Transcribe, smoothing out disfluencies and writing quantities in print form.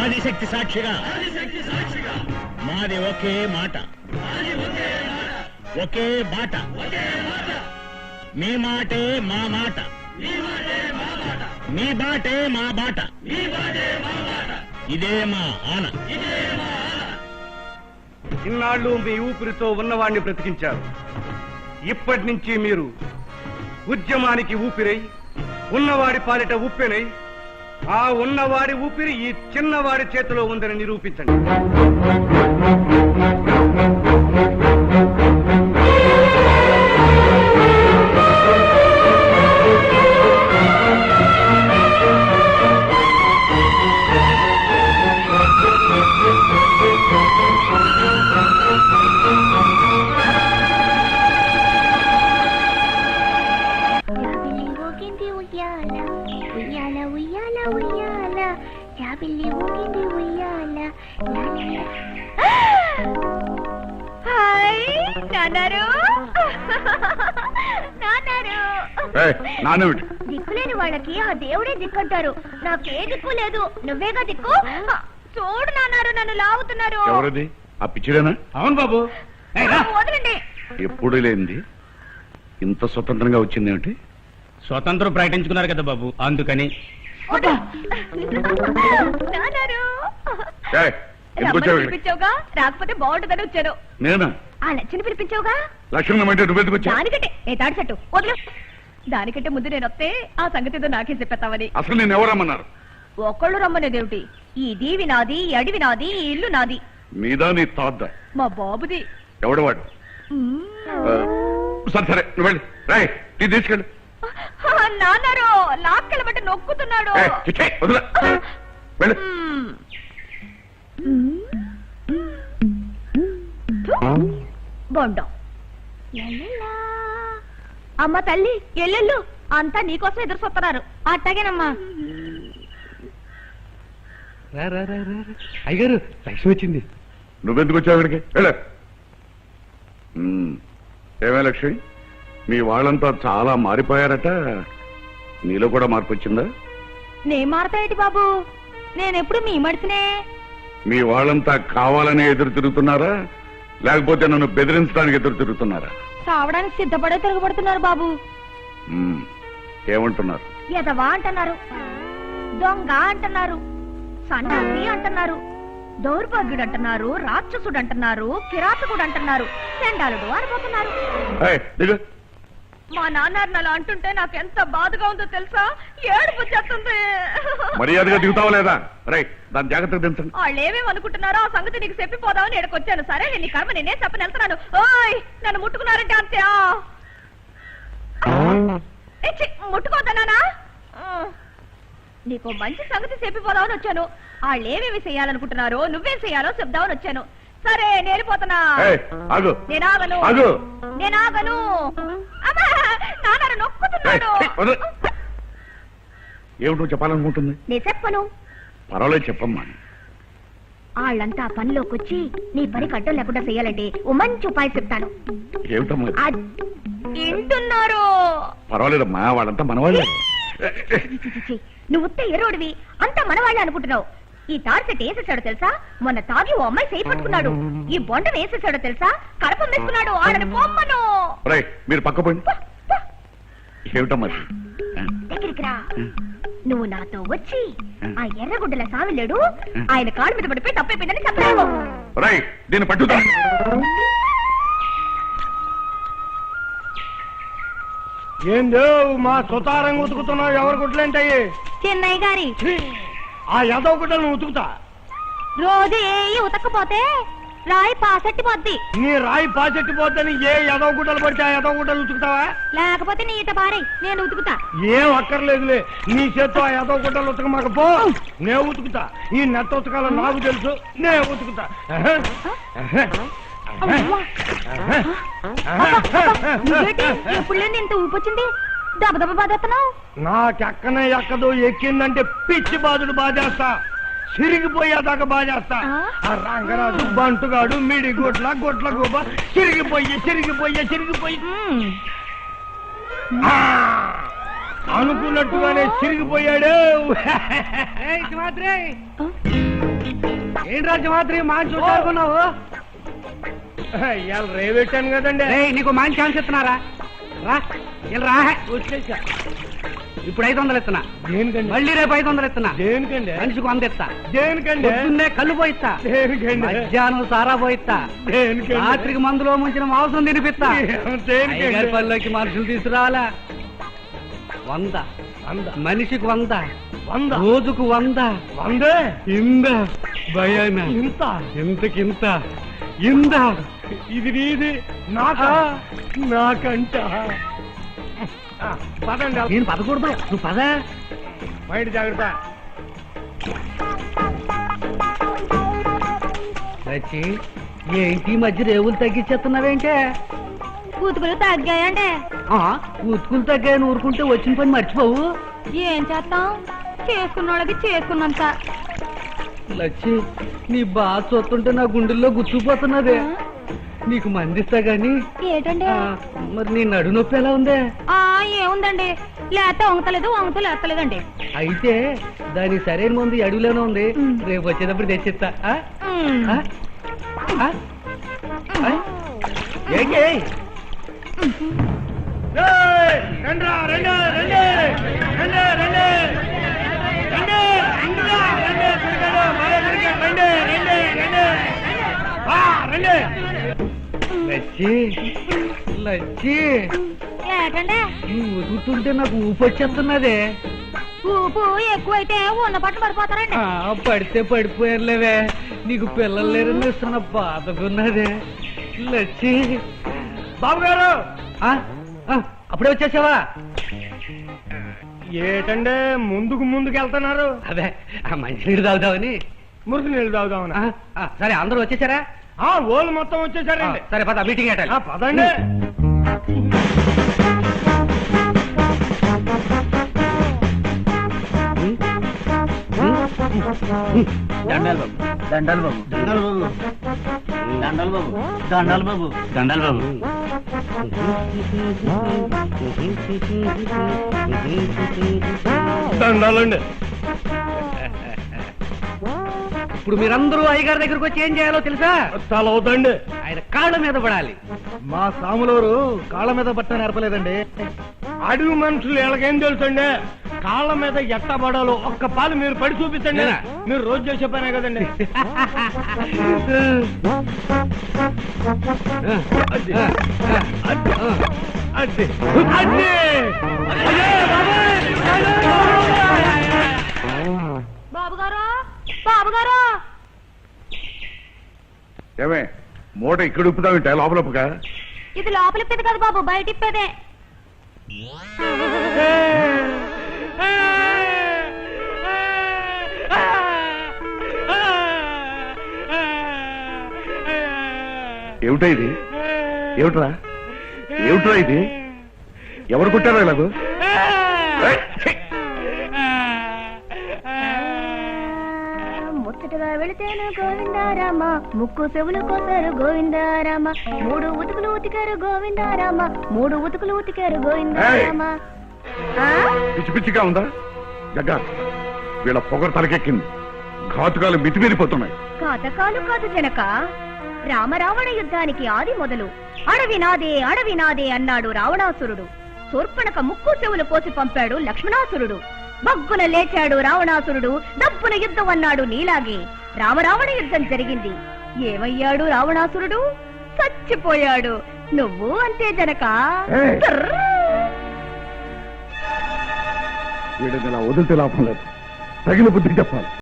ఆదిశక్తి సాక్షిగా మాది ఒకే మాట, ఒకే బాట. మీ మాటే మా మాట, మీ బాటే మా బాట. ఇదే మా ఆన. ఇన్నాళ్ళు మీ ఊపిరితో ఉన్నవాణ్ణి బ్రతికించారు. ఇప్పటి నుంచి మీరు ఉద్యమానికి ఊపిరై, ఉన్నవాడి పాలిట ఉప్పెనై, ఆ ఉన్నవాడి ఊపిరి ఈ చిన్నవాడి చేతిలో ఉందని నిరూపించండి. దిక్కులేని వాళ్ళకి ఆ దేవుడే దిక్కంటారు. నాకే దిక్కు లేదు, నువ్వేగా దిక్కు. చూడు నాన్నారు, నన్ను లాగుతున్నారు. ఎవరది? ఆ పిచ్చిడేనా? అవును బాబు. వదలండి. ఎప్పుడు లేనిది ఇంత స్వతంత్రంగా వచ్చింది ఏమిటి? స్వతంత్రం ప్రకటించుకున్నారు కదా బాబు, అందుకని. పిలిపించావుగా, రాకపోతే బాగుంటుందని వచ్చాను. నేనా? ఆ లక్ష్మిని పిలిపించావుగా. లక్ష్మణ్ అంటే నువ్వెందుకు వచ్చావు? దానికంటే ఏ తాడి చెట్టు వదిలే. దానికంటే ముందు నేను వస్తే ఆ సంగతి ఏదో నాకే చెప్పేస్తామని. అసలు నేను ఎవరమ్మన్నారు? ఒకళ్ళు రమ్మనేదేమిటి? ఈ దీవి నాది, ఈ అడవి నాది, ఈ ఇల్లు నాది. మీదా నీ తాద్దా? మా బాబుది. ఎవడవాడు? సరే సరే నువ్వు వెళ్ళి రాయ్, టీ తీసుకెళ్ళు. నాన్నారు లాక్కెళ్ళబట్టి నొక్కుతున్నాడు. వెళ్ళు. బొండం. అమ్మ తల్లి ఎల్లెళ్ళు, అంతా నీకోసం ఎదురు చూస్తున్నారు. అట్టగేనమ్మా. అయ్యగారు లక్ష్మి వచ్చింది. నువ్వెందుకు వచ్చావు ఇక్కడికి? వెళ్ళ. ఏమే లక్ష్మి, మీ వాళ్ళంతా చాలా మారిపోయారట. నీలో కూడా మార్పు వచ్చిందా? నే మారతాయేటి బాబు, నేనెప్పుడు మీ మడిసినే. మీ వాళ్ళంతా కావాలనే ఎదురు తిరుగుతున్నారా, లేకపోతే నన్ను బెదిరించడానికి ఎదురు తిరుగుతున్నారా? చావడానికి సిద్ధపడే తిరగబడుతున్నారు బాబు. ఏమంటున్నారు? ఎదవా అంటున్నారు, దొంగ అంటున్నారు, సన్నాసి అంటున్నారు, దౌర్భాగ్యుడు అంటున్నారు, రాక్షసుడు అంటున్నారు, కిరాతకుడు అంటున్నారు, చండాలుడు అనిపోతున్నారు. మా నాన్న అలా అంటుంటే నాకెంత బాధగా ఉందో తెలుసా? ఏడుపు వచ్చేస్తుంది. మర్యాదగా దిగుతావా లేదా? దాని జాగ్రత్తగా దించండి. వాళ్ళు ఏమేమి అనుకుంటున్నారో ఆ సంగతి నీకు చెప్పిపోదామని ఎడకొచ్చాను. సరే నేను కర్మ నేనే చెప్పని వెళ్తున్నాను. ఓయ్ నన్ను ముట్టుకున్నారంటే అంతే. ముట్టుకోద్దన్నానా? నీకు మంచి సంగతి చెప్పిపోదామని వచ్చాను. వాళ్ళు ఏమేమి చేయాలనుకుంటున్నారో నువ్వేం చేయాలో చెప్దామని వచ్చాను. సరే నేను పోతున్నా. నేనాగను, నేనాగను. నాన్న నొక్కుతున్నాడు. ఏమిటో చెప్పాలనుకుంటుంది? నేను చెప్పను. పర్వాలేదు చెప్పమ్మా. వాళ్ళంతా పనిలోకి వచ్చి నీ పనికి అడ్డం లేకుండా చెయ్యాలంటే ఓ మంచి ఉపాయం చెప్తాను. ఏమిటమ్మా? వింటున్నారు? పర్వాలేదమ్మా, వాళ్ళంతా మనవాళ్ళే. నువ్వు ఉత్త ఎరోడివి, అంతా మనవాళ్ళే అనుకుంటున్నావు. ఈ తాడు సెట్ వేసేసాడో తెలుసా? మొన్న తాగి ఓ అమ్మాయి చేయి పట్టుకున్నాడు. ఈ బొండం వేసేసాడో తెలుసా? కడపం వేసుకున్నాడు. ఆడని పొమ్మను. మీరు పక్కపోండి. ఏమిటమ్మా? దగ్గరికి రా. నువ్వు నాతో వచ్చి ఆ ఎర్రగుడ్డల సావిలేడు ఆయన కాళ్ళ మీద పడిపోయి తప్పైపోయిందని చెప్పలేవు. దీన్ని పట్టుదా. ఏందో మా సుతారంగా ఉతుకుతున్నావు? ఎవరు గుడ్లేంటాయి? చెన్నై గారి. ఆ యాదవ్ గుడ్డలను ఉతుకుతా. రోజు ఏ ఉతకపోతే రాయి పాసెట్టి పోద్ది. నీ రాయి పాసెట్టి పోద్దని ఏ యాదవ్ గుడ్డలు పడితే ఆ యాదవ్ గుడ్డలు ఉతుకుతావా? లేకపోతే నీ ఇట పారై నేను ఉతుకుతా. ఏం అక్కర్లేదులే, నీ చేత్తో ఆ యాదవ్ గుడ్డలు ఉతకమాక పో. నే ఉతుకుతా. ఈ నెత్త ఉతకాలో నాకు తెలుసు. నే ఉతుకుతా. ఎప్పుడు లేని ఇంత ఊపొచ్చింది. దెబ్బ బాధేస్తున్నావు. నాకెక్కనే ఎక్కదో ఎక్కిందంటే పిచ్చి బాధుడు బాధేస్తా. సిరిగిపోయేదాకా బాధేస్తా. ఆ రంగరాజు బంటుగాడు మిడి గొడ్ల గొడ్ల గోబ చిరిగిపోయి అనుకున్నట్టుగానే చిరిగిపోయాడు. మాత్రే ఏంటి రాజ్యమాత్రి మంచి చూడాలనుకున్నావు? ఇవాళ రేవెట్టాను కదండి. నీకు మంచి ఛాన్స్ ఇస్తున్నారా? రా ఇలా రా. వచ్చేసా. ఇప్పుడు 500 ఇస్తున్నా. దేనికండి? మళ్ళీ రేపు 500 ఇస్తున్నా. దేనికండి? మనిషికి 100 ఇస్తా. దేనికండి? పొద్దున్నే కళ్ళు పోయిస్తా. దేనికండి? మధ్యాహ్నం సారా పోయిస్తా. దేనికండి? రాత్రికి మందులో ముంచిన మాంసం తినిపిస్తా. దేనికండి? అయ్యగారి పనిలోకి మనుషులు తీసుకురావాలా? 100. మనిషికి 100. 100. రోజుకు 100. 100. ఇంద భయాన ఇంత ఇంతకింత ఇంద. ఇది నీది నాకంట. పదండి. నేను పదకూడదు, నువ్వు పద. బయట జాగ్రత్త. వచ్చి ఏంటి ఈ మధ్య రేవులు తగ్గించేస్తున్నావేంటే? కూతుకులు తగ్గాయండి. ఉతుకులు తగ్గాయని ఊరుకుంటే వచ్చిన పని మర్చిపోవు. ఏం చేస్తాం, చేసుకున్న వాళ్ళకి చేసుకున్నంత. లచ్చి నీ బాగా చూస్తుంటే నా గుండెల్లో గుర్తుపోతున్నదే. నీకు మందిస్తా గాని. ఏంటండి? మరి నీ నడు నొప్పి ఎలా ఉందే? ఏముందండి, లేత వంగతలేదు, వంగత లేస్తలేదండి. అయితే దానికి సరైన మందు ఈ అడవిలోనే ఉంది. రేపు వచ్చేటప్పుడు తెచ్చిస్తా. లచ్చి లచ్చి, ఏంటండి? నువ్వు ఉదుగుతుంటే నాకు ఊపి వచ్చేస్తున్నదే. ఊపు ఎక్కువైతే ఉన్న పట్టు పడిపోతారండి. పడితే పడిపోయారులేవే. నీకు పిల్లలు లేరని ఇస్తున్న బాధకున్నదే. లచ్చి. బాబు గారు, అప్పుడే వచ్చేసావా? ఏటండే ముందుకు వెళ్తున్నారు? అదే మంచినీళ్ళు తాగుతావని. మురికి నీళ్ళు తాగుదామని. సరే, అందరూ వచ్చేసారా? ఓళ్ళు మొత్తం వచ్చేసారండి. సరే పద, మీటింగ్ ఏంటాలి. పదండి. దండాలు బాబు, దండాలు బాబు, దండాలు బాబు, దండాలు బాబు, దండాలు బాబు, దండాలు బాబు. దండాలండి. ఇప్పుడు మీరందరూ అయ్యగారి దగ్గరకు వచ్చి ఏం చేయాలో తెలుసా? చాలా అవుతండి. ఆయన కాళ్ళ మీద పడాలి. మా సాములూరు కాళ్ళ మీద పట్ట నేర్పలేదండి. అడవి మనుషులు ఎలాగేం తెలుసండి? కాళ్ళ మీద ఎట్టబడాలో ఒక్క పాలు మీరు పడి చూపించండి. మీరు రోజు చేసే పనే కదండి. బాబుగారు, బాబుగారు. ఏమే మూట ఇక్కడ ఉప్పుతావింటే లోపలప్పుగా? ఇది లోపలిప్పేది కదా బాబు, బయట ఇప్పేదే. ఏమిటా ఇది? ఏమిట్రా ఏమిట్రా ఇది? ఎవరు కొట్టారో ఇలాగూ? ముచ్చటగా వెళితేను గోవిందారామ, ముక్కు చెవులు కోసారు గోవిందారామ, 3 ఉతుకులు ఉతికారు గోవిందారామ, 3 ఉతుకులు ఉతికారు గోవిందారామ. పిచ్చి పిచ్చిగా ఉందా జగ్గా? వీళ్ళ పొగరు తలకెక్కింది. ఘాతుకాలు మితిమీరిపోతున్నాయి. ఘాతకాలు కాదు జనక, రామరావణ యుద్ధానికి ఆది మొదలు అడవి నాదే అడవి నాదే అన్నాడు రావణాసురుడు. శూర్పణఖ ముక్కు చెవులు కోసి పంపాడు లక్ష్మణాసురుడు. బగ్గున లేచాడు రావణాసురుడు, దప్పున యుద్ధం అన్నాడు నీలాగే. రామరావణ యుద్ధం జరిగింది. ఏమయ్యాడు రావణాసురుడు? చచ్చిపోయాడు. నువ్వు అంతే జనక. వీడిని ఇలా వదిలితే లాభం లేదు. తగిన బుద్ధి చెప్పాలి.